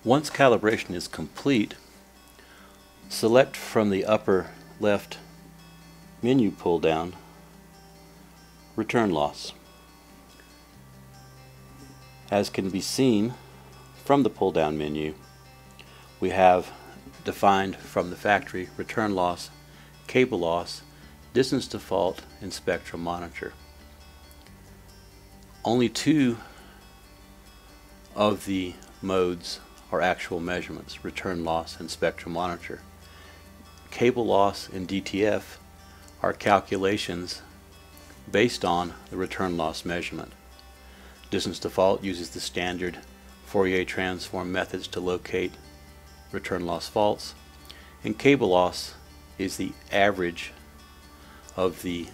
Once calibration is complete, select from the upper left menu pull down return loss. As can be seen from the pull down menu, we have defined from the factory return loss, cable loss, distance default, and spectrum monitor. Only two of the modes are actual measurements, return loss and spectrum monitor. Cable loss and DTF are calculations based on the return loss measurement. Distance default uses the standard Fourier transform methods to locate return loss faults, and cable loss is the average of the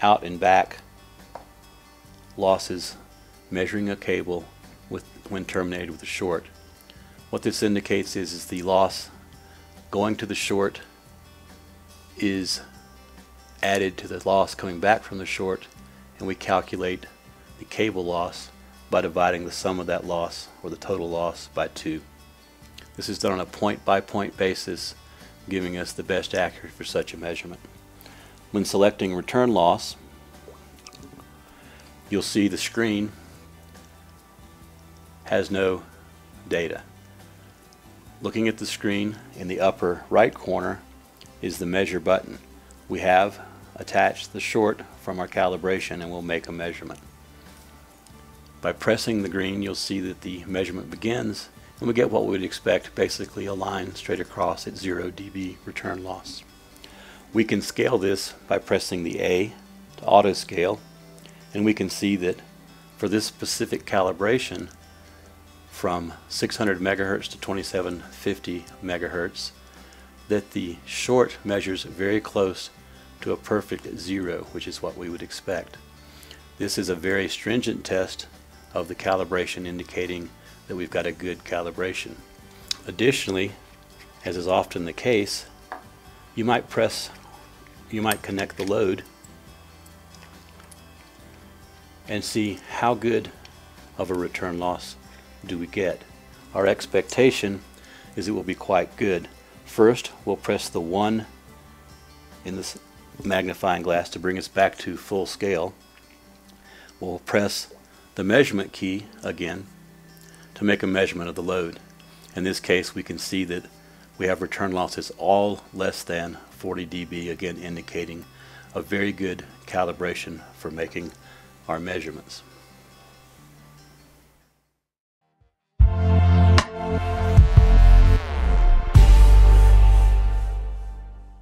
out and back losses measuring a cable when terminated with a short. What this indicates is the loss going to the short is added to the loss coming back from the short, and we calculate the cable loss by dividing the sum of that loss, or the total loss, by 2. This is done on a point-by-point basis, giving us the best accuracy for such a measurement. When selecting return loss, you'll see the screen has no data. Looking at the screen, in the upper right corner is the measure button. We have attached the short from our calibration and we'll make a measurement. By pressing the green, you'll see that the measurement begins, and we get what we would expect, basically a line straight across at 0 dB return loss. We can scale this by pressing the A to auto scale, and we can see that for this specific calibration, from 600 megahertz to 2750 megahertz, that the short measures very close to a perfect 0, which is what we would expect. This is a very stringent test of the calibration, indicating that we've got a good calibration. Additionally, as is often the case, you might connect the load and see how good of a return loss do we get. Our expectation is it will be quite good. First, we'll press the 1 in this magnifying glass to bring us back to full scale. We'll press the measurement key again to make a measurement of the load. In this case, we can see that we have return losses all less than 40 dB, again indicating a very good calibration for making our measurements.